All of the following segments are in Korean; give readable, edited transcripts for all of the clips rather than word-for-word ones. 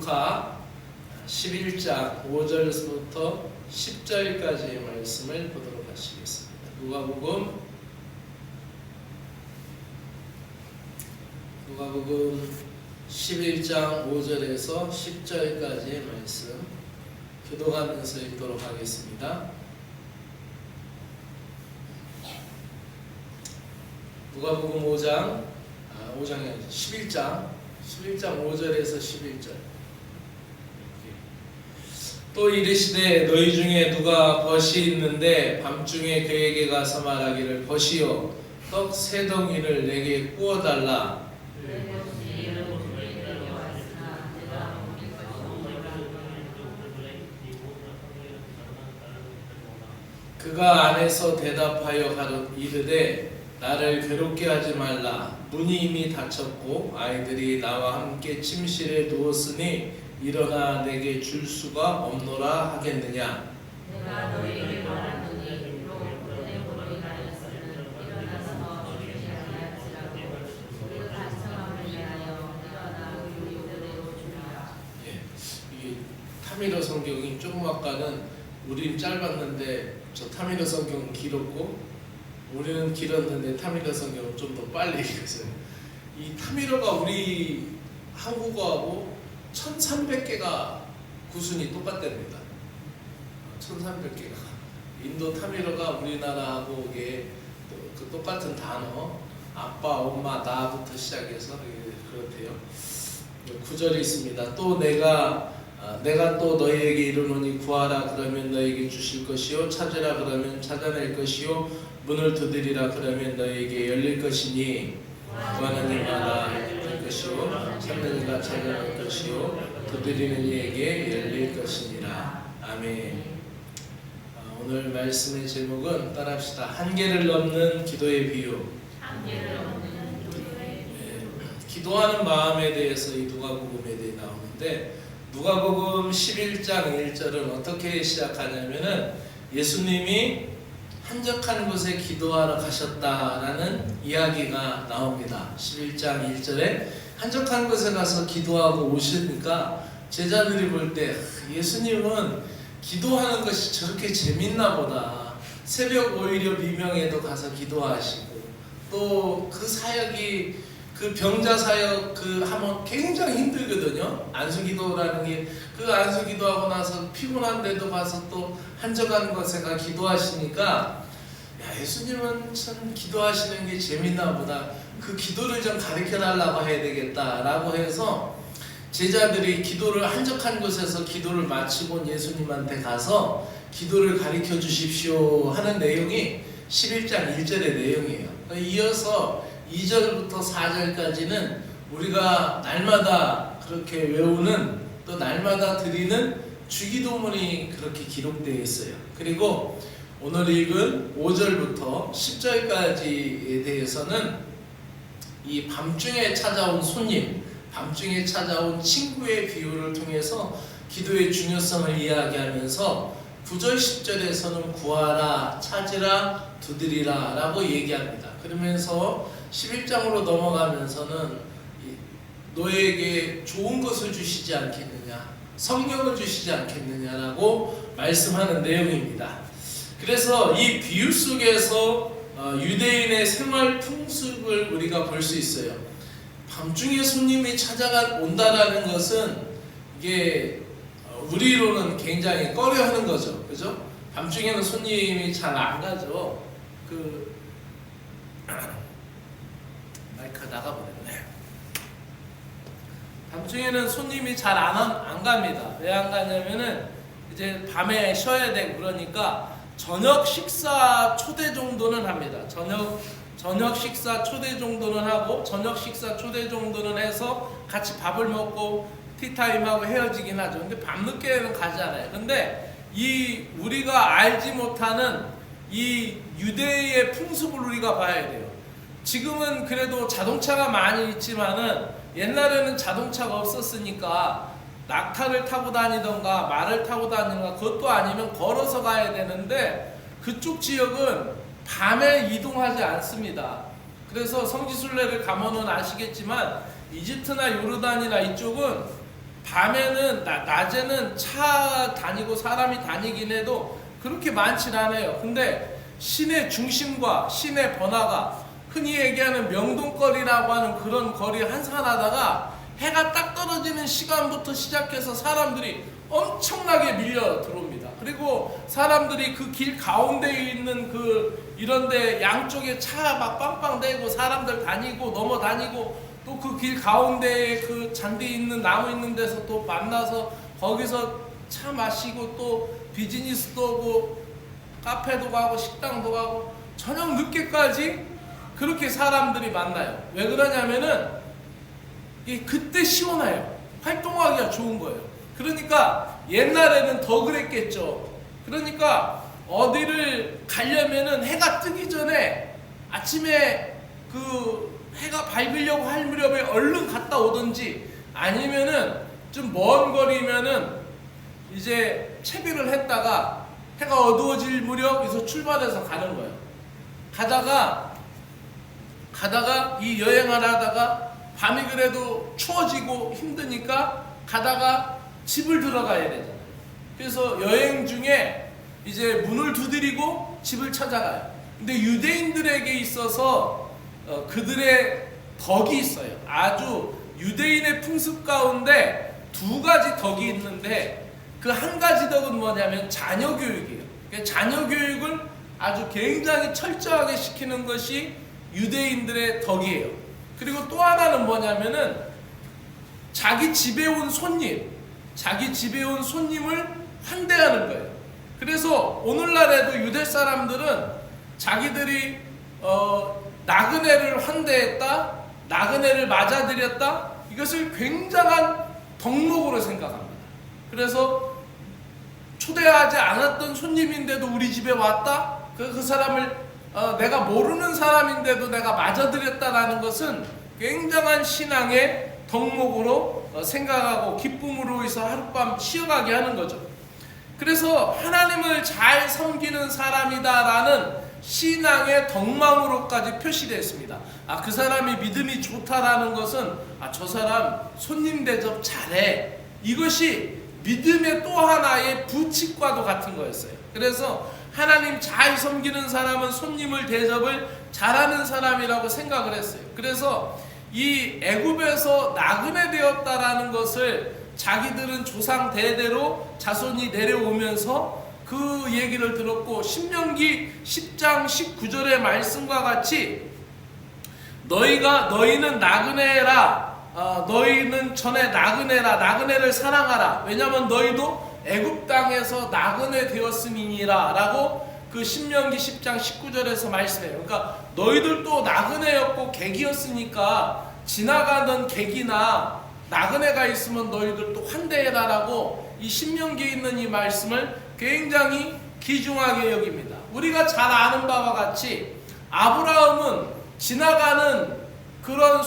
루카 11장 5절부터 10절까지의 말씀을 보도록 하시겠습니다. 누가복음 11장 5절에서 10절까지의 말씀 교도하면서 읽도록 하겠습니다. 누가복음 11장 5절에서 11절. 또 이르시되 너희 중에 누가 벗이 있는데 밤중에 그에게 가서 말하기를 벗이여 떡 세 덩이를 내게 구워 달라. 그가 안에서 대답하여 이르되 나를 괴롭게 하지 말라. 문이 이미 닫혔고 아이들이 나와 함께 침실에 누웠으니 일어나 내게 줄 수가 없노라 하겠느냐. 내가 너희에게 말하노니 또 너네 보러 가렸으면 일어나서 주지 아니할지라도 우리가 간청함을 위하여 일어나 우리들에게 주리라. 이 타미르 성경이 조금 아까는 우리는 짧았는데 저 타미르 성경은 길었고 우리는 길었는데 타미르 성경은 좀 더 빨리 읽었어요. 이 타미르가 우리 한국어하고 1300개가 구순이 똑같답니다. 1300개가 인도 타미르가 우리나라하고 이게 그 똑같은 단어 아빠, 엄마, 나부터 시작해서 그렇대요. 9절이 있습니다. 또 내가 또 너희에게 이르노니 구하라 그러면 너희에게 주실 것이요 찾으라 그러면 찾아낼 것이요 문을 두드리라 그러면 너희에게 열릴 것이니 구하는 이마다 열릴 것이요 찾는 이가 찾아낼 것이요 두드리는 이에게 열릴 것이니라. 아멘. 오늘 말씀의 제목은 따라합시다. 한계를 넘는 기도의 비유. 기도하는 마음에 대해서 이 누가복음에 대해 나오는데 누가복음 11장 1절은 어떻게 시작하냐면은 예수님이 한적한 곳에 기도하러 가셨다라는 이야기가 나옵니다. 11장 1절에 한적한 곳에 가서 기도하고 오시니까 제자들이 볼 때 예수님은 기도하는 것이 저렇게 재밌나 보다. 새벽 오히려 미명에도 가서 기도하시고 또 그 사역이 그 병자 사역 하면 굉장히 힘들거든요. 안수기도라는 게 그 안수기도하고 나서 피곤한데도 가서 또 한적한 곳에 가 기도하시니까 야, 예수님은 참 기도하시는 게 재밌나 보다. 그 기도를 좀 가르쳐 달라고 해야 되겠다라고 해서 제자들이 기도를 한적한 곳에서 기도를 마치고 예수님한테 가서 기도를 가르쳐 주십시오 하는 내용이 11장 1절의 내용이에요. 이어서 2절부터 4절까지는 우리가 날마다 그렇게 외우는 또 날마다 드리는 주기도문이 그렇게 기록되어 있어요. 그리고 오늘 읽은 5절부터 10절까지에 대해서는 이 밤중에 찾아온 손님, 밤중에 찾아온 친구의 비유를 통해서 기도의 중요성을 이야기하면서 9절 10절에서는 구하라, 찾으라, 두드리라 라고 얘기합니다. 그러면서 11장으로 넘어가면서는 너에게 좋은 것을 주시지 않겠느냐, 성령을 주시지 않겠느냐라고 말씀하는 내용입니다. 그래서 이 비유 속에서 유대인의 생활 풍습을 우리가 볼 수 있어요. 밤중에 손님이 찾아온다라는 것은 이게 우리로는 굉장히 꺼려하는 거죠, 그죠? 밤중에는 손님이 잘 안 가죠. 마이크가 나가버렸네. 밤중에는 손님이 잘 안 갑니다. 왜 안 가냐면은 이제 밤에 쉬어야 되고 그러니까 저녁 식사 초대 정도는 합니다. 저녁 식사 초대 정도는 하고 저녁 식사 초대 정도는 해서 같이 밥을 먹고 티타임하고 헤어지긴 하죠. 근데 밤늦게는 가지 않아요. 근데 우리가 알지 못하는 이 유대의 풍습을 우리가 봐야 돼요. 지금은 그래도 자동차가 많이 있지만은 옛날에는 자동차가 없었으니까 낙타를 타고 다니던가 말을 타고 다니던가 그것도 아니면 걸어서 가야 되는데 그쪽 지역은 밤에 이동하지 않습니다. 그래서 성지순례를 가면은 아시겠지만 이집트나 요르단이나 이쪽은 밤에는 낮에는 차 다니고 사람이 다니긴 해도 그렇게 많진 않아요. 근데 시내 중심과 시내 번화가, 흔히 얘기하는 명동거리라고 하는 그런 거리에 한산하다가 해가 딱 떨어지는 시간부터 시작해서 사람들이 엄청나게 밀려 들어옵니다. 그리고 사람들이 그 길 가운데에 있는 이런데 양쪽에 차 막 빵빵 대고 사람들 다니고 넘어 다니고, 또 그 길 가운데에 그 잔디 있는 나무 있는 데서 또 만나서 거기서 차 마시고 또 비즈니스도 오고 카페도 가고 식당도 가고 저녁 늦게까지 그렇게 사람들이 만나요. 왜 그러냐면은 그때 시원해요. 활동하기가 좋은 거예요. 그러니까 옛날에는 더 그랬겠죠. 그러니까 어디를 가려면은 해가 뜨기 전에 아침에 해가 밝으려고 할 무렵에 얼른 갔다 오든지, 아니면은 좀 먼 거리면은 이제 채비를 했다가 해가 어두워질 무렵에서 출발해서 가는 거예요. 가다가 이 여행을 하다가 밤이 그래도 추워지고 힘드니까 가다가 집을 들어가야 되잖아요. 그래서 여행 중에 이제 문을 두드리고 집을 찾아가요. 근데 유대인들에게 있어서 그들의 덕이 있어요. 아주 유대인의 풍습 가운데 두 가지 덕이 있는데, 그 한 가지 덕은 뭐냐면 자녀 교육이에요. 그러니까 자녀 교육을 아주 굉장히 철저하게 시키는 것이 유대인들의 덕이에요. 그리고 또 하나는 뭐냐면은 자기 집에 온 손님을 환대하는 거예요. 그래서 오늘날에도 유대 사람들은 자기들이 나그네를 환대했다, 나그네를 맞아들였다, 이것을 굉장한 덕목으로 생각합니다. 그래서 초대하지 않았던 손님인데도 우리 집에 왔다? 그 사람을 내가 모르는 사람인데도 내가 맞아들였다라는 것은 굉장한 신앙의 덕목으로 생각하고 기쁨으로 해서 하룻밤 쉬어가게 하는 거죠. 그래서 하나님을 잘 섬기는 사람이다라는 신앙의 덕망으로까지 표시되어 있습니다. 그 사람이 믿음이 좋다라는 것은 저 사람 손님 대접 잘해, 이것이 믿음의 또 하나의 부칙과도 같은 거였어요. 그래서 하나님 잘 섬기는 사람은 손님을 대접을 잘하는 사람이라고 생각을 했어요. 그래서 이 애굽에서 나그네 되었다라는 것을 자기들은 조상 대대로 자손이 내려오면서 그 얘기를 들었고, 신명기 10장 19절의 말씀과 같이 너희는 나그네라, 너희는 전에 나그네라, 나그네를 사랑하라, 왜냐하면 너희도 애굽 땅에서 나그네 되었음이니라 라고 그 신명기 10장 19절에서 말씀해요. 그러니까 너희들도 나그네였고 객이었으니까 지나가는 객이나 나그네가 있으면 너희들도 환대해라 라고 이 신명기에 있는 이 말씀을 굉장히 귀중하게 여깁니다. 우리가 잘 아는 바와 같이 아브라함은 지나가는 그런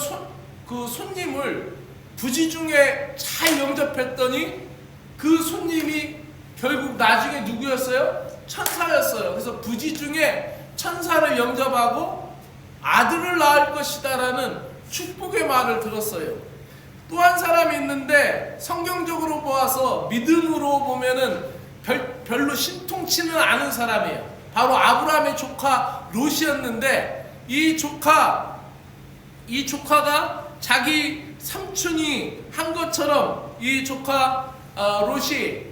손님을 부지중에 잘 영접했더니 그 손님이 결국 나중에 누구였어요? 천사였어요. 그래서 부지중에 천사를 영접하고 아들을 낳을 것이다라는 축복의 말을 들었어요. 또 한 사람이 있는데 성경적으로 보아서 믿음으로 보면은 별로 신통치는 않은 사람이에요. 바로 아브라함의 조카 롯이었는데, 이 조카가 자기 삼촌이 한 것처럼 이 조카 롯이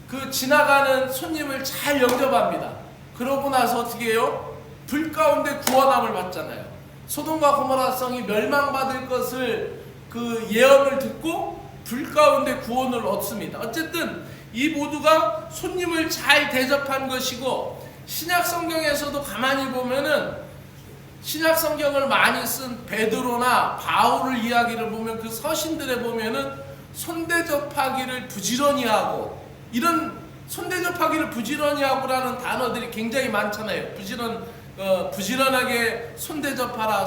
그 지나가는 손님을 잘 영접합니다. 그러고 나서 어떻게 해요? 불 가운데 구원함을 받잖아요. 소돔과 고모라 성이 멸망받을 것을 그 예언을 듣고 불 가운데 구원을 얻습니다. 어쨌든 이 모두가 손님을 잘 대접한 것이고, 신약 성경에서도 가만히 보면은 신약 성경을 많이 쓴 베드로나 바울을 이야기를 보면 그 서신들에 보면은 손대접하기를 부지런히 하고, 이런 손대접하기를 부지런히 하고라는 단어들이 굉장히 많잖아요. 부지런하게 손대접하라,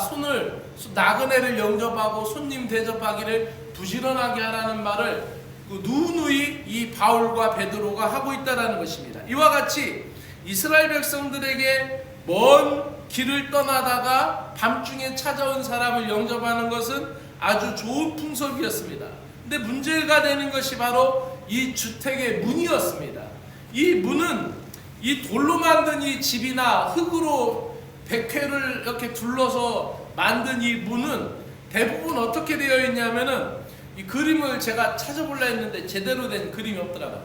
나그네를 영접하고 손님 대접하기를 부지런하게 하라는 말을 누누이 이 바울과 베드로가 하고 있다는 것입니다. 이와 같이 이스라엘 백성들에게 먼 길을 떠나다가 밤중에 찾아온 사람을 영접하는 것은 아주 좋은 풍속이었습니다. 근데 문제가 되는 것이 바로 이 주택의 문이었습니다. 이 문은 이 돌로 만든 이 집이나 흙으로 백회를 이렇게 둘러서 만든 이 문은 대부분 어떻게 되어 있냐면은, 이 그림을 제가 찾아보려 했는데 제대로 된 그림이 없더라고요.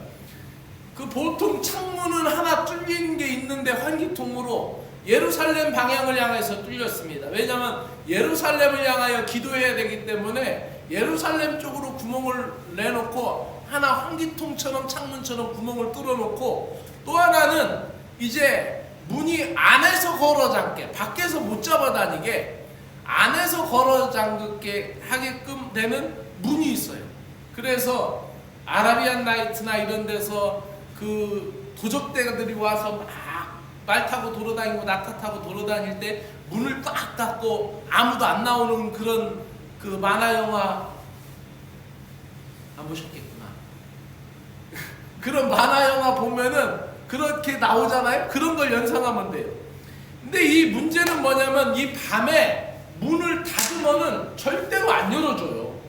그 보통 창문은 하나 뚫린 게 있는데 환기통으로 예루살렘 방향을 향해서 뚫렸습니다. 왜냐하면 예루살렘을 향하여 기도해야 되기 때문에 예루살렘 쪽으로 구멍을 내놓고, 하나 환기통처럼 창문처럼 구멍을 뚫어놓고, 또 하나는 이제 문이 안에서 걸어 잠게, 밖에서 못 잡아다니게 안에서 걸어 잠그게 하게끔 되는 문이 있어요. 그래서 아라비안 나이트나 이런 데서 그 도적대들이 와서 막 말 타고 돌아다니고 낙타 타고 돌아다닐 때 문을 딱 닫고 아무도 안 나오는 그런 그 만화 영화 안 보셨겠구나. 그런 만화 영화 보면은 그렇게 나오잖아요. 그런 걸 연상하면 돼요. 근데 이 문제는 뭐냐면, 이 밤에 문을 닫으면은 절대로 안 열어줘요.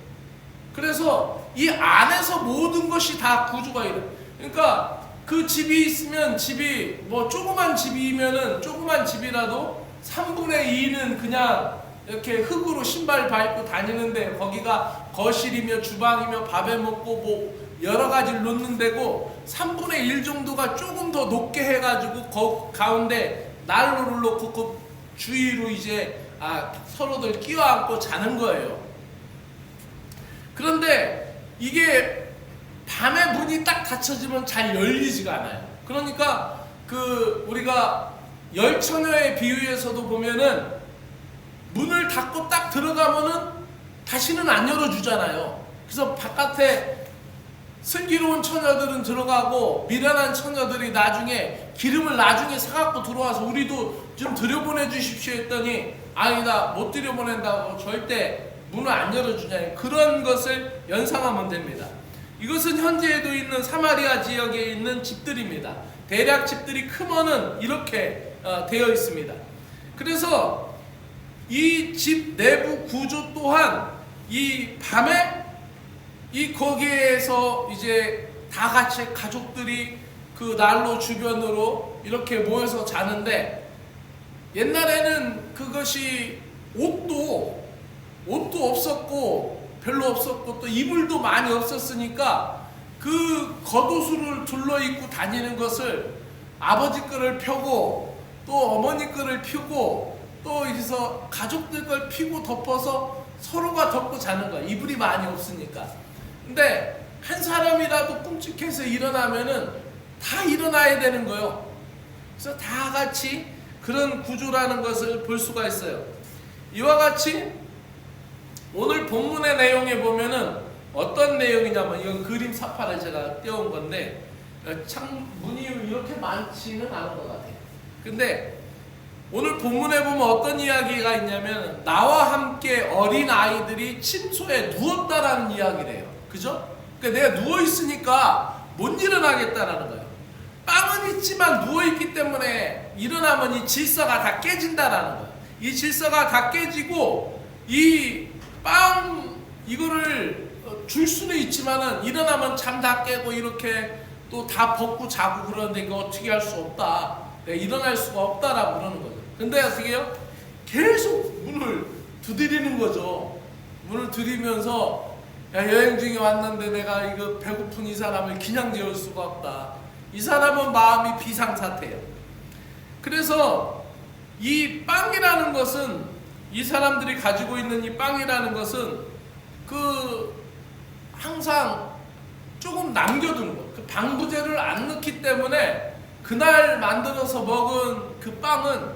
그래서 이 안에서 모든 것이 다 구조가 이래. 그러니까 그 집이 있으면, 집이 뭐 조그만 집이면은 조그만 집이라도 3분의 2는 그냥 이렇게 흙으로 신발 밟고 다니는데, 거기가 거실이며 주방이며 밥에 먹고 뭐 여러 가지를 놓는 데고, 3분의 1 정도가 조금 더 높게 해가지고 가운데 난로를 놓고 그 주위로 이제 서로들 끼워안고 자는 거예요. 그런데 이게 밤에 문이 딱 닫혀지면 잘 열리지가 않아요. 그러니까 그 우리가 열처녀의 비유에서도 보면은 문을 닫고 딱 들어가면은 다시는 안 열어주잖아요. 그래서 바깥에 슬기로운 처녀들은 들어가고 미련한 처녀들이 나중에 기름을 나중에 사갖고 들어와서 우리도 좀 들여보내 주십시오 했더니, 아니다, 못 들여보낸다고 절대 문을 안 열어주냐, 그런 것을 연상하면 됩니다. 이것은 현재에도 있는 사마리아 지역에 있는 집들입니다. 대략 집들이 크면은 이렇게 되어 있습니다. 그래서 이 집 내부 구조 또한 이 밤에 이 거기에서 이제 다 같이 가족들이 그 난로 주변으로 이렇게 모여서 자는데, 옛날에는 그것이 옷도 없었고 별로 없었고 또 이불도 많이 없었으니까 그 겉옷을 둘러입고 다니는 것을 아버지 거를 펴고 또 어머니 거를 펴고 또 여기서 가족들 걸 피고 덮어서 서로가 덮고 자는 거야. 이불이 많이 없으니까. 근데 한 사람이라도 끔찍해서 일어나면은 다 일어나야 되는 거예요. 그래서 다 같이 그런 구조라는 것을 볼 수가 있어요. 이와 같이 오늘 본문의 내용에 보면은 어떤 내용이냐면, 이건 그림 사파를 제가 떼온 건데, 문이 이렇게 많지는 않은 것 같아요. 근데 오늘 본문에 보면 어떤 이야기가 있냐면, 나와 함께 어린 아이들이 침소에 누웠다라는 이야기래요. 그죠? 그러니까 내가 누워 있으니까 못 일어나겠다라는 거예요. 빵은 있지만 누워 있기 때문에 일어나면 이 질서가 다 깨진다라는 거예요. 이 질서가 다 깨지고 이 빵 이거를 줄 수는 있지만은 일어나면 잠 다 깨고 이렇게 또 다 벗고 자고 그러는데 이거 어떻게 할 수 없다. 일어날 수가 없다라고 그러는 거죠. 근데 어떻게 해요? 계속 문을 두드리는 거죠. 문을 두드리면서, 야, 여행 중에 왔는데 내가 이거 배고픈 이 사람을 그냥 재울 수가 없다. 이 사람은 마음이 비상사태예요. 그래서 이 빵이라는 것은, 이 사람들이 가지고 있는 이 빵이라는 것은 항상 조금 남겨두는 거. 그 방부제를 안 넣기 때문에 그날 만들어서 먹은 그 빵은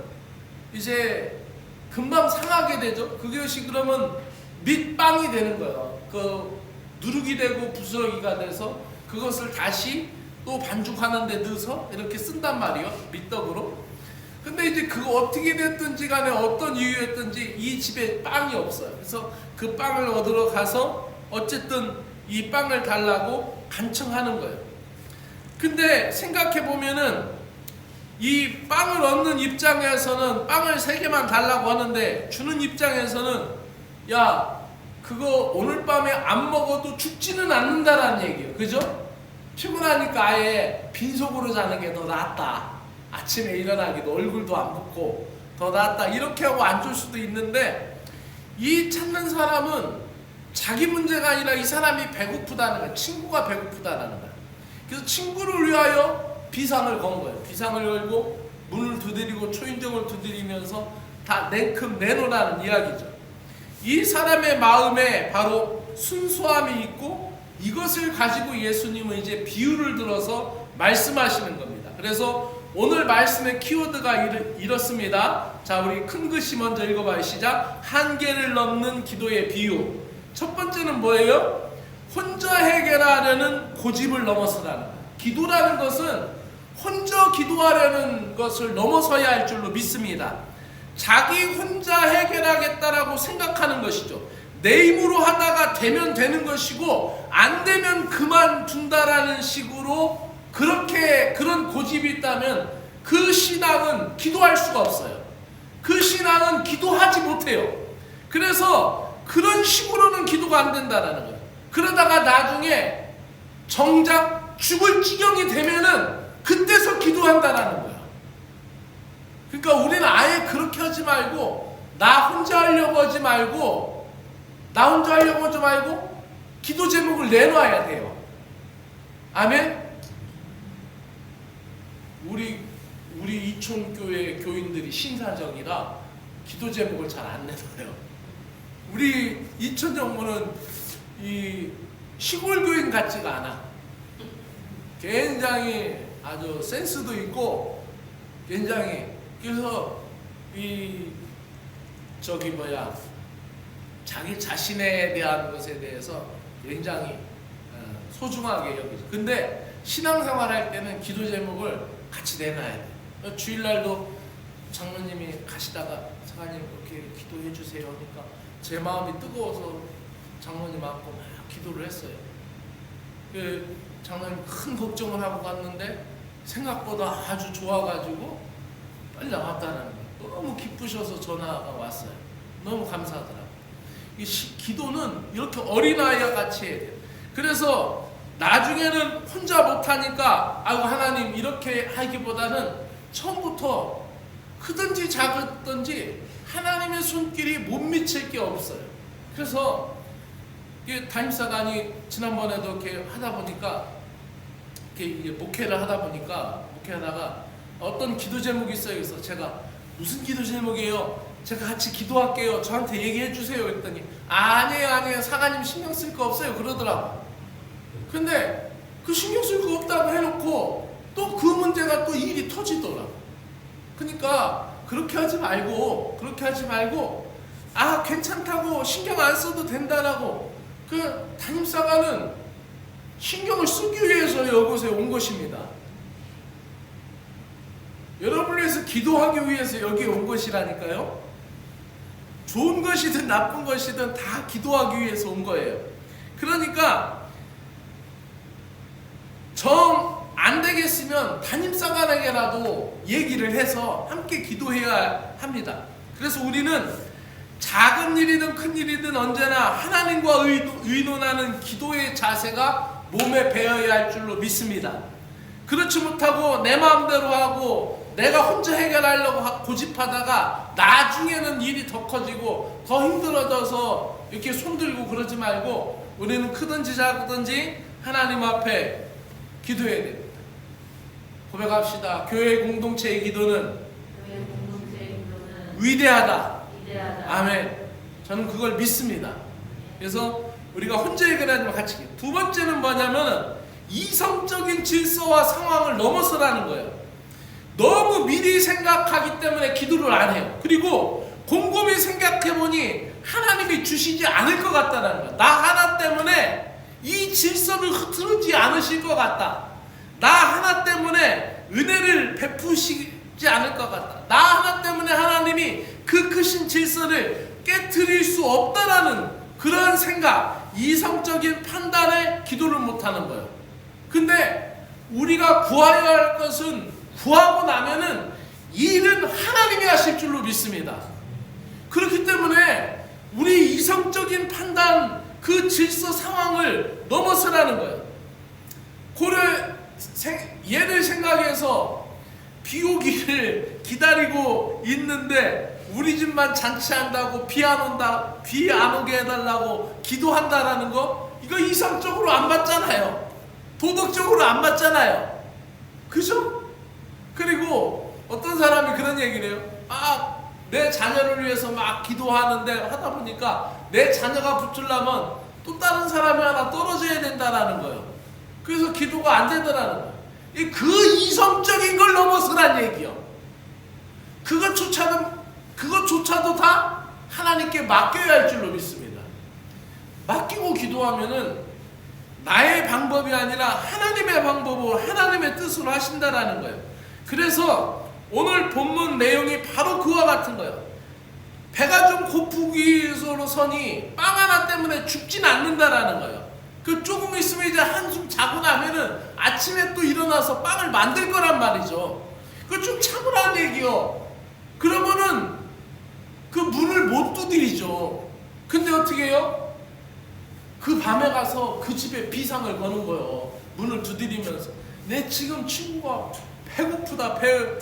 이제 금방 상하게 되죠. 그것이 그러면 밑빵이 되는 거예요. 그 누룩이 되고 부스러기가 돼서 그것을 다시 또 반죽하는 데 넣어서 이렇게 쓴단 말이에요. 밑떡으로. 근데 이제 그거 어떻게 됐든지 간에 어떤 이유였든지 이 집에 빵이 없어요. 그래서 그 빵을 얻으러 가서 어쨌든 이 빵을 달라고 간청하는 거예요. 근데 생각해 보면은 이 빵을 얻는 입장에서는 빵을 3개만 달라고 하는데, 주는 입장에서는 야, 그거 오늘 밤에 안 먹어도 죽지는 않는다라는 얘기예요. 그죠? 피곤하니까 아예 빈속으로 자는 게 더 낫다. 아침에 일어나기도 얼굴도 안 붓고 더 낫다. 이렇게 하고 안 줄 수도 있는데, 이 찾는 사람은 자기 문제가 아니라 이 사람이 배고프다는 거야. 친구가 배고프다는 거야. 그래서 친구를 위하여 비상을 건 거예요. 비상을 걸고 문을 두드리고 초인종을 두드리면서 다 냉큼 내놓으라는 이야기죠. 이 사람의 마음에 바로 순수함이 있고, 이것을 가지고 예수님은 이제 비유를 들어서 말씀하시는 겁니다. 그래서 오늘 말씀의 키워드가 이렇습니다. 자, 우리 큰 글씨 먼저 읽어봐요. 시작. 한계를 넘는 기도의 비유. 첫 번째는 뭐예요? 혼자 해결하려는 고집을 넘어서라는 거예요. 기도라는 것은 혼자 기도하려는 것을 넘어서야 할 줄로 믿습니다. 자기 혼자 해결하겠다라고 생각하는 것이죠. 내 힘으로 하다가 되면 되는 것이고 안 되면 그만둔다라는 식으로 그런 고집이 있다면 그 신앙은 기도할 수가 없어요. 그 신앙은 기도하지 못해요. 그래서 그런 식으로는 기도가 안 된다라는 거예요. 그러다가 나중에 정작 죽을 지경이 되면은 그때서 기도한다라는 거예요. 그러니까 우리는 아예 그렇게 하지 말고, 나 혼자 하려고 하지 말고 기도 제목을 내놔야 돼요. 아멘. 우리 이촌교회 교인들이 신사적이라 기도 제목을 잘 안 내놔요. 우리 이촌정부는 이 시골 교인 같지가 않아. 굉장히 아주 센스도 있고 굉장히, 그래서 자기 자신에 대한 것에 대해서 굉장히 소중하게 여기죠. 근데 신앙생활 할 때는 기도 제목을 같이 내놔야 돼. 주일날도 장로님이 가시다가 사장님 그렇게 기도해 주세요 하니까 제 마음이 뜨거워서 장로님 안고 막 기도를 했어요. 그 장로님 큰 걱정을 하고 갔는데 생각보다 아주 좋아가지고 빨리 나왔다는 거예요. 너무 기쁘셔서 전화가 왔어요. 너무 감사하더라고요. 기도는 이렇게 어린아이와 같이 해야 돼요. 그래서 나중에는 혼자 못하니까 아이고 하나님 이렇게 하기보다는 처음부터 크든지 작든지 하나님의 손길이 못 미칠 게 없어요. 그래서 담임사관이 지난번에도 이렇게 하다 보니까 이렇게 목회를 하다 보니까 목회하다가 어떤 기도 제목이 있어요. 그래서 제가 무슨 기도 제목이에요? 제가 같이 기도할게요. 저한테 얘기해 주세요. 했더니 아니에요. 사관님 신경 쓸 거 없어요. 그러더라고. 근데 그 신경 쓸 거 없다고 해놓고 또 그 문제가 또 일이 터지더라고. 그러니까 그렇게 하지 말고 괜찮다고 신경 안 써도 된다라고, 그 담임사관은 신경을 쓰기 위해서 이곳에 온 것입니다. 여러분을 위해서 기도하기 위해서 여기에 온 것이라니까요. 좋은 것이든 나쁜 것이든 다 기도하기 위해서 온 거예요. 그러니까 정 안 되겠으면 담임사관에게라도 얘기를 해서 함께 기도해야 합니다. 그래서 우리는 작은 일이든 큰 일이든 언제나 하나님과 의논하는 기도의 자세가 몸에 배어야 할 줄로 믿습니다. 그렇지 못하고 내 마음대로 하고 내가 혼자 해결하려고 고집하다가 나중에는 일이 더 커지고 더 힘들어져서 이렇게 손들고 그러지 말고, 우리는 크든지 작든지 하나님 앞에 기도해야 됩니다. 고백합시다. 교회 공동체의 기도는 위대하다. 아멘. 저는 그걸 믿습니다. 그래서 우리가 혼자 해결하지 말고 같이 기도. 두 번째는 뭐냐면 이성적인 질서와 상황을 넘어서라는 거예요. 너무 미리 생각하기 때문에 기도를 안 해요. 그리고 곰곰이 생각해보니 하나님이 주시지 않을 것 같다는 거예요. 나 하나 때문에 이 질서를 흐트러지지 않으실 것 같다. 나 하나 때문에 은혜를 베푸시지 않을 것 같다. 나 하나 때문에 하나님이 그 크신 질서를 깨트릴 수 없다라는 그런 생각, 이성적인 판단에 기도를 못하는 거예요. 근데 우리가 구해야 할 것은 구하고 나면은 일은 하나님이 하실 줄로 믿습니다. 그렇기 때문에 우리 이성적인 판단, 그 질서 상황을 넘어서라는 거예요. 얘를 생각해서 비 오기를 기다리고 있는데 우리 집만 잔치한다고 비 안 오게 해달라고 기도한다라는 거, 이거 이성적으로 안 맞잖아요. 도덕적으로 안 맞잖아요. 그죠? 그리고 어떤 사람이 그런 얘기를 해요. 내 자녀를 위해서 막 기도하는데 하다 보니까 내 자녀가 붙으려면 또 다른 사람이 하나 떨어져야 된다라는 거예요. 그래서 기도가 안 되더라는 거예요. 그 이성적인 걸 넘어서란 얘기요. 그것조차도 다 하나님께 맡겨야 할 줄로 믿습니다. 맡기고 기도하면은 나의 방법이 아니라 하나님의 방법으로, 하나님의 뜻으로 하신다라는 거예요. 그래서 오늘 본문 내용이 바로 그와 같은 거예요. 배가 좀 고프기로서니 빵 하나 때문에 죽진 않는다라는 거예요. 그 조금 있으면 이제 한숨 자고 나면은 아침에 또 일어나서 빵을 만들 거란 말이죠. 그 좀 참으라는 얘기요. 그러면은 그 문을 못 두드리죠. 근데 어떻게 해요? 그 밤에 가서 그 집에 비상을 거는 거예요. 문을 두드리면서 내 지금 친구가 배고프다, 배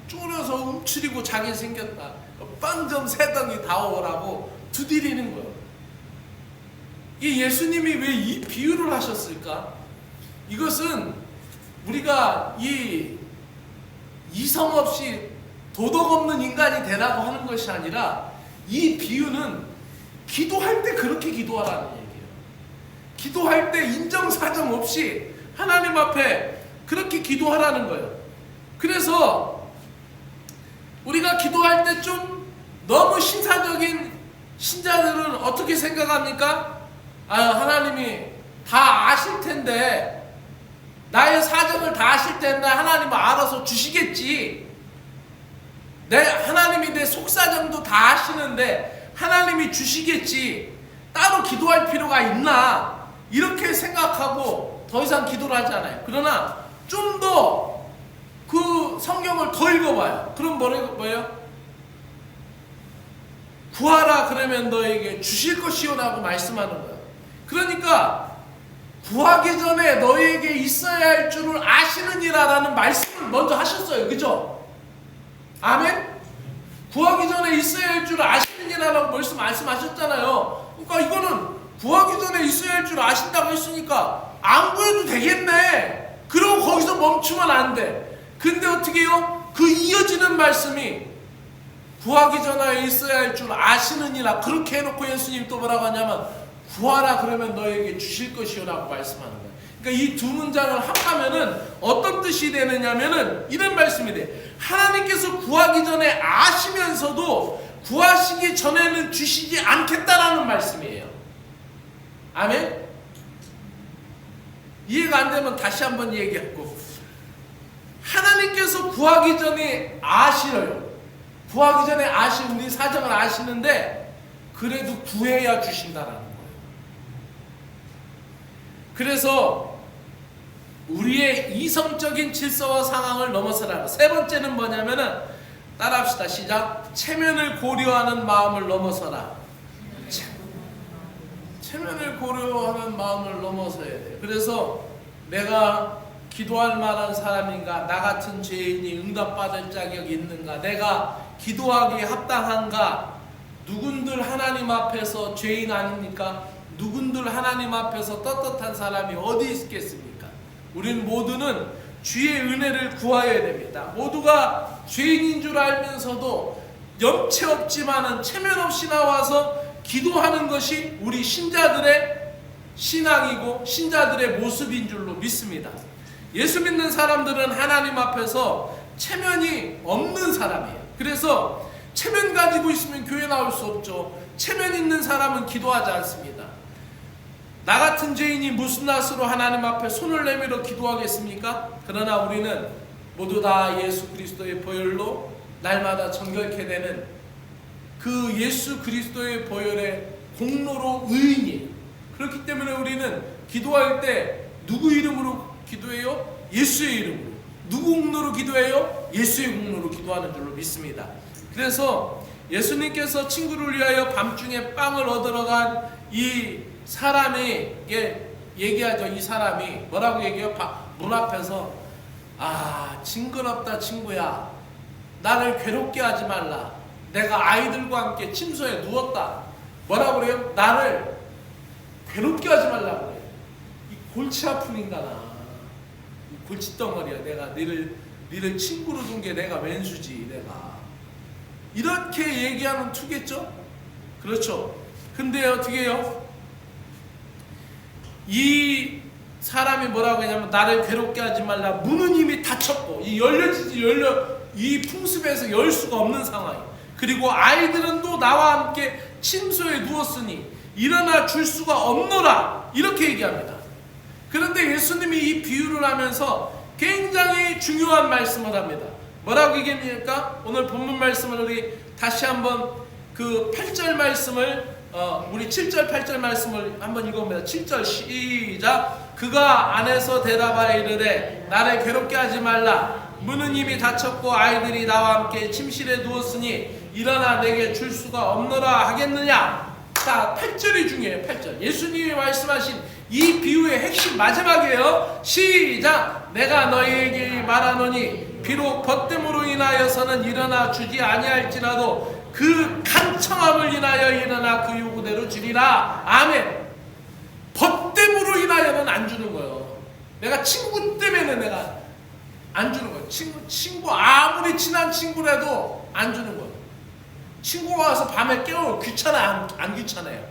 쪼려서 움츠리고 자게 생겼다, 빵 좀 세 덩이 다오라고 두드리는 거예요. 이 예수님이 왜 이 비유를 하셨을까? 이것은 우리가 이 이성 없이 도덕 없는 인간이 되라고 하는 것이 아니라, 이 비유는 기도할 때 그렇게 기도하라는 얘기예요. 기도할 때 인정사정 없이 하나님 앞에 그렇게 기도하라는 거예요. 그래서 우리가 기도할 때 좀 너무 신사적인 신자들은 어떻게 생각합니까? 하나님이 다 아실 텐데, 나의 사정을 다 아실 텐데 하나님은 알아서 주시겠지. 하나님이 내 속사정도 다 아시는데 하나님이 주시겠지. 따로 기도할 필요가 있나? 이렇게 생각하고 더 이상 기도를 하지 않아요. 그러나 좀 더 그 성경을 더 읽어봐요. 그럼 뭐예요? 구하라 그러면 너에게 주실 것이오라고 말씀하는 거예요. 그러니까 구하기 전에 너희에게 있어야 할 줄을 아시느니라라는 말씀을 먼저 하셨어요. 그죠? 아멘? 구하기 전에 있어야 할 줄을 아시느니라라고 말씀하셨잖아요. 그러니까 이거는 구하기 전에 있어야 할 줄을 아신다고 했으니까 안 구해도 되겠네. 그러고 거기서 멈추면 안 돼. 근데 어떻게 해요? 그 이어지는 말씀이 구하기 전에 있어야 할 줄 아시느니라, 그렇게 해놓고 예수님 또 뭐라고 하냐면 구하라 그러면 너에게 주실 것이오라고 말씀하는 거예요. 그러니까 이 두 문장을 합하면은 어떤 뜻이 되느냐면은 이런 말씀이 돼. 하나님께서 구하기 전에 아시면서도 구하시기 전에는 주시지 않겠다라는 말씀이에요. 아멘? 이해가 안 되면 다시 한번 얘기하고, 하나님께서 구하기 전에 아시려요. 구하기 전에 우리 사정을 아시는데 그래도 구해야 주신다라는 거예요. 그래서 우리의 이성적인 질서와 상황을 넘어서라. 세 번째는 뭐냐면은, 따라합시다. 시작. 체면을 고려하는 마음을 넘어서라. 체면을 고려하는 마음을 넘어서야 돼요. 그래서 내가 기도할 만한 사람인가? 나 같은 죄인이 응답받을 자격이 있는가? 내가 기도하기에 합당한가? 누군들 하나님 앞에서 죄인 아닙니까? 누군들 하나님 앞에서 떳떳한 사람이 어디 있겠습니까? 우리는 모두는 주의 은혜를 구하여야 됩니다. 모두가 죄인인 줄 알면서도 염치 없지만은 체면 없이 나와서 기도하는 것이 우리 신자들의 신앙이고 신자들의 모습인 줄로 믿습니다. 예수 믿는 사람들은 하나님 앞에서 체면이 없는 사람이에요. 그래서 체면 가지고 있으면 교회 나올 수 없죠. 체면 있는 사람은 기도하지 않습니다. 나 같은 죄인이 무슨 낯으로 하나님 앞에 손을 내밀어 기도하겠습니까? 그러나 우리는 모두 다 예수 그리스도의 보혈로 날마다 정결케 되는 그 예수 그리스도의 보혈의 공로로 의인이에요. 그렇기 때문에 우리는 기도할 때 누구 이름으로 기도해요? 예수의 이름으로. 누구 공로로 기도해요? 예수의 공로로 기도하는 줄로 믿습니다. 그래서 예수님께서 친구를 위하여 밤중에 빵을 얻으러 간 이 사람에게 얘기하죠. 이 사람이 뭐라고 얘기해요? 문 앞에서 징그럽다 친구야. 나를 괴롭게 하지 말라. 내가 아이들과 함께 침소에 누웠다. 뭐라고 그래요? 나를 괴롭게 하지 말라고 그래요. 이 골치 아픈 인간아. 이 골칫덩어리야. 내가 너를 친구로 둔 게 내가 왼수지. 내가 이렇게 얘기하는 투겠죠? 그렇죠. 근데 어떻게 해요? 이 사람이 뭐라고 하냐면 나를 괴롭게 하지 말라. 문은 이미 닫혔고 이 풍습에서 열 수가 없는 상황이에요. 그리고 아이들은 또 나와 함께 침소에 누웠으니 일어나 줄 수가 없노라. 이렇게 얘기합니다. 그런데 예수님이 이 비유를 하면서 굉장히 중요한 말씀을 합니다. 뭐라고 얘기합니까? 오늘 본문 말씀을 우리 다시 한번 그 8절 말씀을 우리 7절 8절 말씀을 한번 읽어봅니다. 7절 시작. 그가 안에서 대답하여 이르되 나를 괴롭게 하지 말라. 문은 이미 닫혔고 아이들이 나와 함께 침실에 누웠으니 일어나 내게 줄 수가 없노라 하겠느냐. 자, 8절이 중요해요. 8절. 예수님이 말씀하신 이 비유의 핵심 마지막이에요. 시작. 내가 너희에게 말하노니 비록 벗됨으로 인하여서는 일어나 주지 아니할지라도 그 간청함을 인하여 일어나 그 요구대로 주리라. 아멘. 벗됨으로 인하여는 안 주는 거예요. 내가 친구 때문에 내가 안 주는 거예요. 친구 아무리 친한 친구라도 안 주는 거예요. 친구가 와서 밤에 깨우면 귀찮아요? 안 귀찮아요?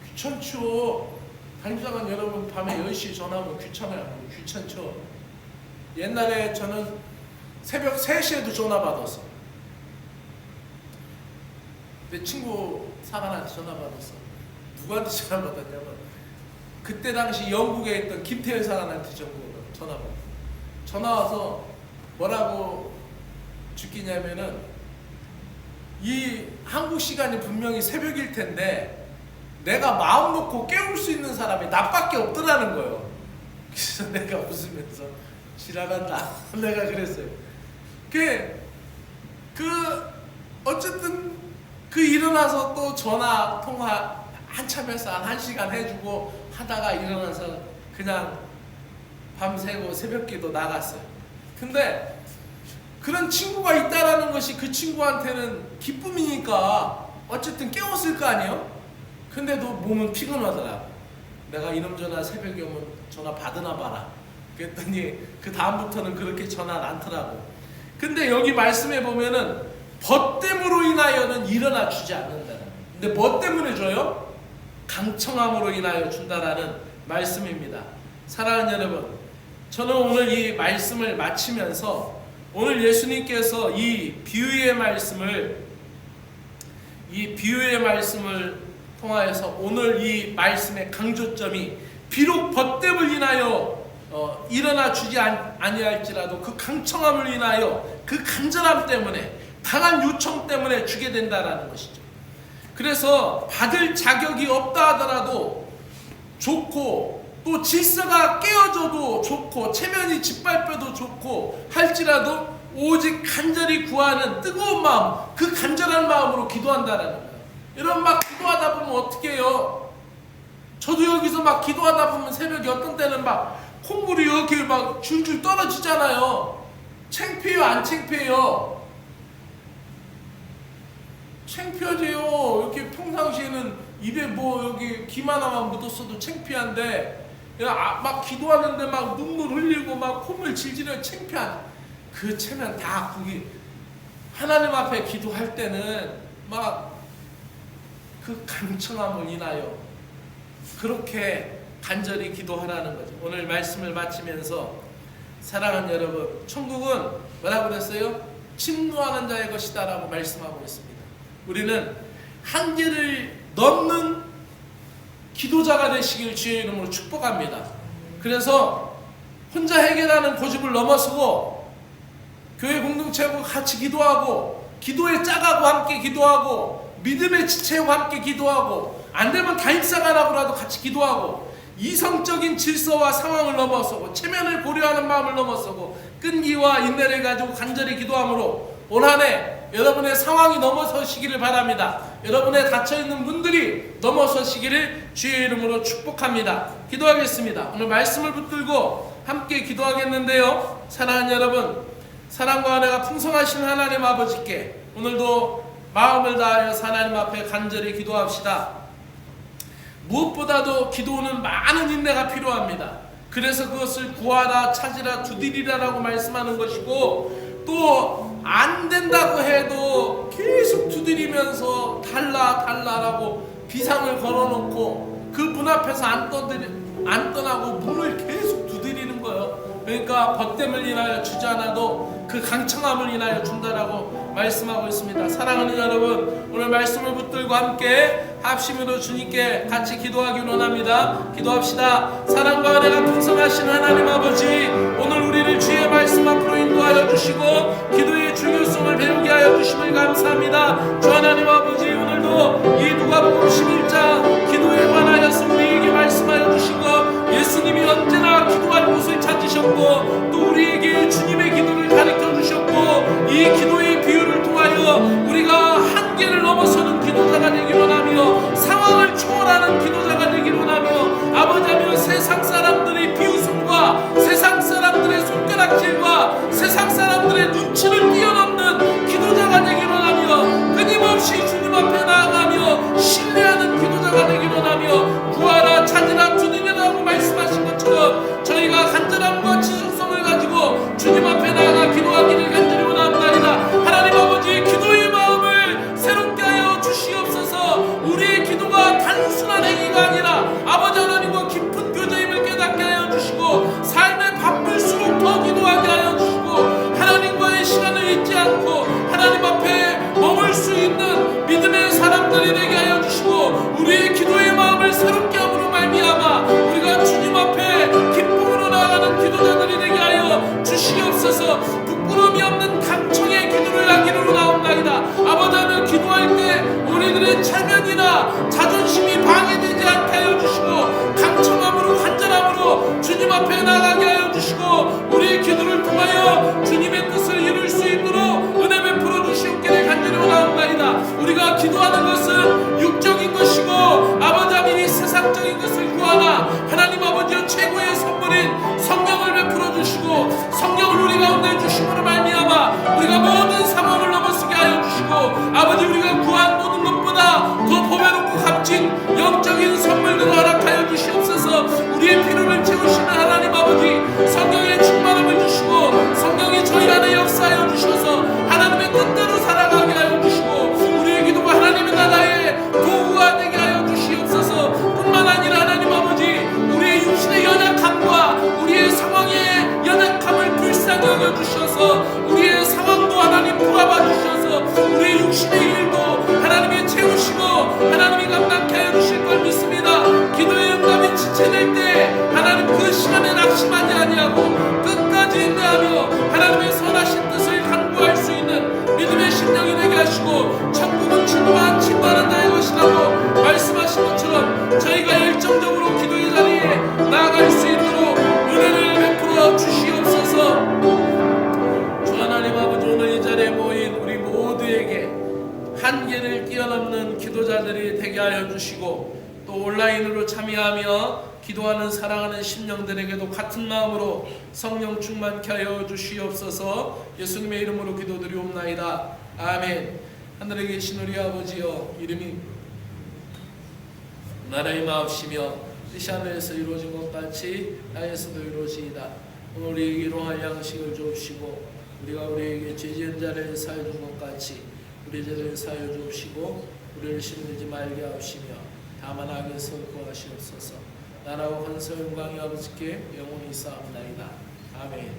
귀찮죠. 담임자관 여러분 밤에 10시에 전화하면 귀찮아요? 귀찮죠. 옛날에 저는 새벽 3시에도 전화 받았어. 내 친구 사관한테 전화 받았어. 누구한테 전화 받았냐면 그때 당시 영국에 있던 김태현 사관한테 전화 받았어. 전화 와서 뭐라고 죽기냐면은 이 한국 시간이 분명히 새벽일 텐데 내가 마음 놓고 깨울 수 있는 사람이 나밖에 없더라는 거예요. 그래서 내가 웃으면서 지랄한다. 내가 그랬어요. 어쨌든 일어나서 또 전화 통화 한참 해서 한 1시간 해주고 하다가 일어나서 그냥 밤새고 새벽기도 나갔어요. 근데 그런 친구가 있다라는 것이 그 친구한테는 기쁨이니까 어쨌든 깨웠을 거 아니에요? 근데도 몸은 피곤하더라. 내가 이놈 전화 새벽에 오면 전화 받으나 봐라. 그랬더니 그 다음부터는 그렇게 전화를 않더라고. 근데 여기 말씀해 보면은 벗됨으로 인하여는 일어나 주지 않는다는. 근데 뭐 때문에 줘요? 강청함으로 인하여 준다라는 말씀입니다. 사랑하는 여러분, 저는 오늘 이 말씀을 마치면서 오늘 예수님께서 이 비유의 말씀을 통하여서 오늘 이 말씀의 강조점이 비록 벗됨을 인하여 일어나 주지 아니할지라도 그 강청함을 인하여 그 간절함 때문에 강한 요청 때문에 주게 된다라는 것이죠. 그래서 받을 자격이 없다 하더라도 좋고 또 질서가 깨어져도 좋고 체면이 짓밟혀도 좋고 할지라도 오직 간절히 구하는 뜨거운 마음, 그 간절한 마음으로 기도한다라는 거예요. 이런 막 기도하다 보면 어떻게 해요? 저도 여기서 막 기도하다 보면 새벽에 어떤 때는 막 콧물이 이렇게 막 줄줄 떨어지잖아요. 창피해요? 안 창피해요? 창피하지요. 이렇게 평상시에는 입에 뭐 여기 김 하나만 묻었어도 창피한데 막 기도하는데 막 눈물 흘리고 막 콧물 질질해 창피한 그 체면 다 거기 하나님 앞에 기도할 때는 막 그 간청함을 인하여 그렇게 간절히 기도하라는 거죠. 오늘 말씀을 마치면서 사랑하는 여러분, 천국은 뭐라고 그랬어요? 침노하는 자의 것이다 라고 말씀하고 있습니다. 우리는 한계를 넘는 기도자가 되시길 주의 이름으로 축복합니다. 그래서 혼자 해결하는 고집을 넘어서고 교회 공동체하고 같이 기도하고 기도의 짝하고 함께 기도하고 믿음의 지체와 함께 기도하고 안되면 담임사관하고라도 같이 기도하고 이성적인 질서와 상황을 넘어서고 체면을 고려하는 마음을 넘어서고 끈기와 인내를 가지고 간절히 기도함으로 올 한 해 여러분의 상황이 넘어서시기를 바랍니다. 여러분의 닫혀있는 문들이 넘어서시기를 주의 이름으로 축복합니다. 기도하겠습니다. 오늘 말씀을 붙들고 함께 기도하겠는데요. 사랑하는 여러분, 사랑과 은혜가 풍성하신 하나님 아버지께 오늘도 마음을 다하여 하나님 앞에 간절히 기도합시다. 무엇보다도 기도는 많은 인내가 필요합니다. 그래서 그것을 구하라, 찾으라, 두드리라라고 말씀하는 것이고, 또 안 된다고 해도 계속 두드리면서 달라라고 비상을 걸어놓고 그 문 앞에서 안 떠나고 문을 계속 두드리는 거예요. 그러니까 벗됨을 인하여 주지 않아도 그 강청함을 인하여 준다라고 말씀하고 있습니다. 사랑하는 여러분, 오늘 말씀을 붙들고 함께 합심으로 주님께 같이 기도하기를 원합니다. 기도합시다. 사랑과 은혜가 풍성하신 하나님 아버지, 오늘 우리를 주의 말씀 앞으로 인도하여 주시고 기도의 중요성을 배우게 하여 주심을 감사합니다. 주 하나님 아버지, 오늘도 이 누가복음 11장 기도에 관하여서 우리에게 말씀하여 주신 것, 예수님이 언제나 기도할 곳을 찾으셨고 또 우리에게 주님의 기도를 가르쳐 주셨고, 이 기도의 비유를 통하여 우리가 한계를 넘어서는 기도자가 되기를 원하며 상황을 초월하는 기도자가 되기를 원하며, 아버지며 세상 사람들의 비웃음과 세상 사람들의 손가락질과 세상 사람들의 눈치를 뛰어넘는 기도자가 되기를 원하며, 끊임없이 주님 앞에 나아가며 신뢰하는 기도자가 되기를 원하며, 구하라, 찾으라, 두드리라고 말씀하신 것처럼 저희가 간절함과 지속성을 가지고 주님 앞에 나아가 기도하기를 간절히 원합니다. 하나님 아버지, 기도의 마음을 새롭게 하여 주시옵소서. 우리의 기도가 단순한 행위가 아니라 아버지 하나님과 깊은 교제임을 깨닫게 하여 주시고, 삶에 바쁠수록 더 기도하게 하여 주시고, 하나님과의 시간을 잊지 않고 하나님 앞에 머물 수 있는 믿음의 사람들이 되게 하여 주시고, 우리의 기도의 마음을 새롭게 함으로 말미암아 우리가 주님 앞에 기쁨으로 나아가는 기도자들이 되게 하여 주시옵소서. 부끄러움이 없는 강청의 기도를 하기로 나옵나이다. 아버지 하나님, 기도할 때 우리들의 체면이나 자존심이 방해되지 않게 하여 주시고, 강청함으로 간절함으로 주님 앞에 나가게 하여 주시고, 우리의 기도를 통하여 주님의 뜻을 이룰 수 있도록 은혜 베풀어 주시옵기를 간절히 원하옵나이다. 우리가 기도하는 것은 육적인 것이고 아버지 하나님, 세상적인 것을 구하나 하나님 아버지여 최고의 선물인 성령을 베풀어 주시고, 성령을 우리 가운데 주심으로 말미암아 우리가 모든 상황을 넘어서게 하여 주시고, 아버지 우리가 구한 모든 것보다 더 보배롭고 값진 영적인 선물들을 허락하여 주시옵소서. 우리의 필요를 채우시는 하나님 아버지, 성령의 충만함을 주시고 성령이 저희 안에 역사하여 주셔서 하나님의 뜻대로 살아가게 하여 주시고, 우리의 기도가 하나님의 나라의 도구가 되게 하여 주시옵소서. 뿐만 아니라 하나님 아버지, 우리의 육신의 연약함과 우리의 상황의 연약함을 불쌍히 여겨 주셔서 우리의 상황도 하나님 돌아봐 주셔서 우리의 육신의 일도 하나님이 채우시고 하나님이 감당케 하여 주실 걸 믿습니다. 기도의 응답이 지체될 때 하나님 그 시간에 낙심하지 아니하고 끝까지 인내하며 하나님의 선하신 뜻을 간구할 수 있는 믿음의 심령이 되게 하시고, 천국은 진노하는 자의 것이라고 말씀하신 것처럼 저희가 열정적으로 기도의 자리에 나아갈 수 있도록 은혜를 베풀어 주시옵소서. 주 하나님 아버지, 오늘 이 자리에 모인 우리 모두에게 한계를 뛰어넘는 기도자들이 되게 하여 주시고, 또 온라인으로 참여하며 기도하는 사랑하는 심령들에게도 같은 마음으로 성령 충만케 하여 주시옵소서. 예수님의 이름으로 기도드리옵나이다. 아멘. 하늘에 계신 우리 아버지여, 이름이 나라의 마옵시며 뜻이 하늘에서 이루어진 것 같이 땅에서도 이루어지이다. 오늘 우리에게 일용할 양식을 주옵시고, 우리가 우리에게 죄 지은 자를 사하여 준 것 같이 우리 죄를 사하여 주옵시고, 우리를 시험하지 말게 하옵시며 다만 악에서 구하시옵소서. 나라와 권세 영광이 아버지께 영원히 있사옵나이다. 아멘.